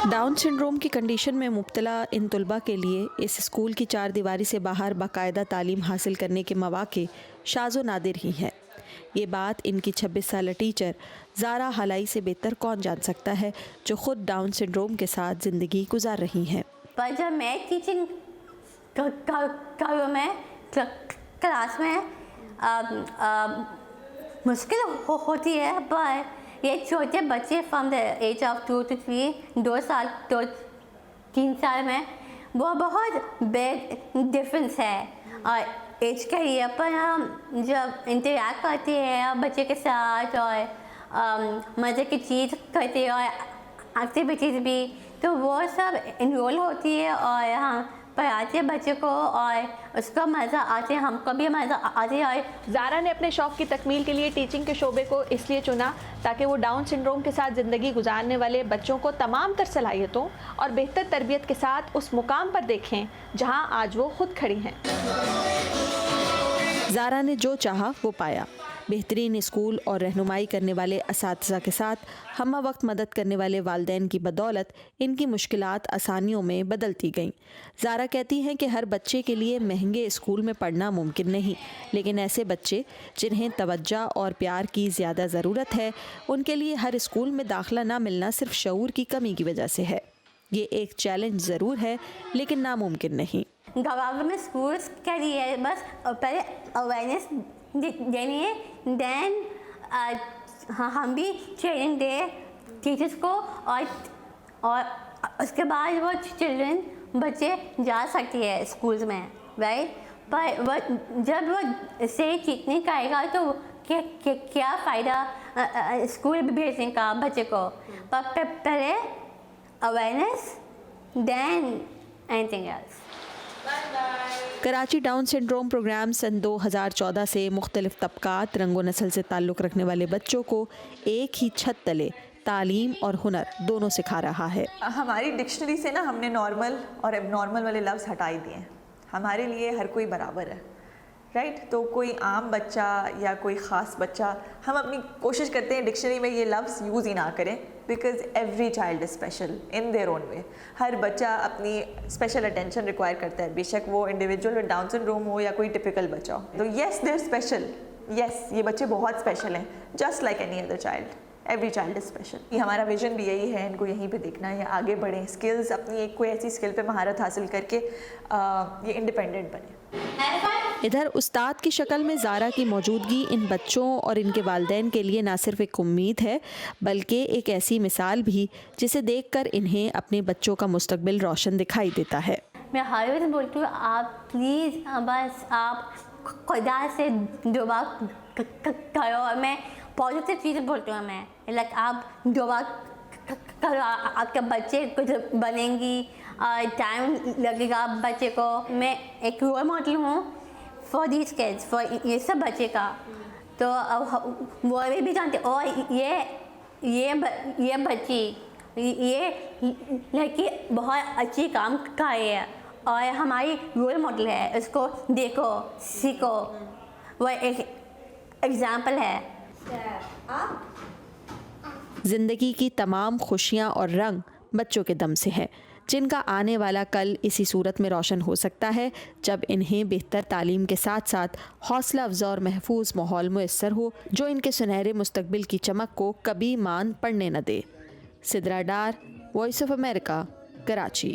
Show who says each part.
Speaker 1: Down syndrome की condition में मुब्तला इन तलबा के लिए इस स्कूल की चार दीवारी से बाहर बाकायदा तालीम हासिल करने के मौक़े शाज़ो नादिर ही हैं। ये बात इनकी 26 साला टीचर ज़ारा हलाई से बेहतर कौन जान सकता है, जो ख़ुद डाउन सिंड्रोम के साथ ज़िंदगी गुजार रही हैं।
Speaker 2: पर जब मैं टीचिंग करूँ मैं क्लास में मुश्किल होती है, पर ये छोटे बच्चे from the age of 2 to 3 2 साल 3 साल में वो बहुत बिग डिफरेंस है। और एज के लिए पर हम जब इंटरैक्ट करते हैं बच्चे के साथ और मज़े की चीज़ करते हैं और एक्टिविटीज़ भी, तो वो सब इन्वॉल्व होती है और हम पढ़ाते बच्चे को और उसको मज़ा आते हैं, हमको भी मज़ा आती है। और
Speaker 3: ज़ारा ने अपने शौक़ की तकमील के लिए टीचिंग के शोबे को इसलिए चुना ताकि वो डाउन सिंड्रोम के साथ ज़िंदगी गुजारने वाले बच्चों को तमाम तर सलाहियतों और बेहतर तरबियत के साथ उस मुकाम पर देखें जहां आज वो खुद खड़ी हैं।
Speaker 1: ज़ारा ने जो चाहा वो पाया। बेहतरीन स्कूल और रहनुमाई करने वाले असातिज़ा के साथ हम्मा वक्त मदद करने वाले वालिदैन की बदौलत इनकी मुश्किलात आसानियों में बदलती गईं। ज़ारा कहती हैं कि हर बच्चे के लिए महंगे स्कूल में पढ़ना मुमकिन नहीं, लेकिन ऐसे बच्चे जिन्हें तवज्जो और प्यार की ज़्यादा ज़रूरत है, उनके लिए हर स्कूल में दाखिला ना मिलना सिर्फ शऊर की कमी की वजह से है। ये एक चैलेंज ज़रूर है, लेकिन नामुमकिन नहीं।
Speaker 2: गवर्नमेंट स्कूल्स के लिए बस पहले अवेयरनेस देनी है, देन हम भी ट्रेनिंग दे टीचर्स को और उसके बाद वो चिल्ड्रन बच्चे जा सकती है स्कूल्स में, राइट। पर वो जब वो सही ट्रीटमेंट करेगा तो क्या फ़ायदा स्कूल भेजने का बच्चे को। पर पहले awareness then anything else.
Speaker 1: Karachi down syndrome program सन 2014 से मुख्तलिफ तबकात, रंगो नस्ल से ताल्लुक़ रखने वाले बच्चों को एक ही छत तले तालीम और हुनर दोनों सिखा रहा है।
Speaker 4: हमारी डिक्शनरी से ना हमने नॉर्मल और एबनॉर्मल वाले लफ्ज़ हटा ही दिए हैं। हमारे लिए हर कोई बराबर है, राइट। तो कोई आम बच्चा या कोई ख़ास बच्चा, हम अपनी कोशिश करते हैं डिक्शनरी में ये लफ्ज़ यूज़ ही ना करें, because every child is special in their own way. हर बच्चा अपनी स्पेशल अटेंशन रिक्वायर करता है, बेशक वो इंडिविजुअल विद डाउन सिंड्रोम हो या कोई टिपिकल बच्चा हो। तो yes they are special, yes ये बच्चे बहुत स्पेशल हैं, just like any other child. Every child is special. ये हमारा विजन भी यही है, इनको यहीं पे देखना है, आगे बढ़ें, स्किल्स अपनी एक कोई ऐसी स्किल पे महारत हासिल करके ये इंडिपेंडेंट बने।
Speaker 1: इधर उस्ताद की शक्ल में ज़ारा की मौजूदगी इन बच्चों और इनके वालिदैन के लिए ना सिर्फ एक उम्मीद है, बल्कि एक ऐसी मिसाल भी जिसे देखकर इन्हें अपने बच्चों का मुस्तकबिल रोशन दिखाई देता है।
Speaker 2: मैं हर वक्त बोलती हूँ, आप प्लीज़ बस आप खुदा से दुआ करो। और मैं पॉजिटिव चीज़ बोलती हूँ, मैं लाइक आप दुआ करो, आपके बच्चे कुछ बनेंगी, टाइम लगेगा बच्चे को। मैं एक रोल मॉडल हूँ फॉर दीज किड्स, फॉर ये सब बच्चे का। तो वो भी जानते, और ये बच्ची, ये लड़की बहुत अच्छी काम कर रही है और हमारी रोल मॉडल है, उसको देखो, सीखो, वो एक एग्जाम्पल है।
Speaker 1: ज़िंदगी की तमाम खुशियाँ और रंग बच्चों के दम से हैं, जिनका आने वाला कल इसी सूरत में रोशन हो सकता है जब इन्हें बेहतर तालीम के साथ साथ हौसला अफजा और महफूज माहौल मुयस्सर हो, जो इनके सुनहरे मुस्तकबिल की चमक को कभी मान पड़ने न दे। सिद्रा डार, वॉइस ऑफ अमेरिका, कराची।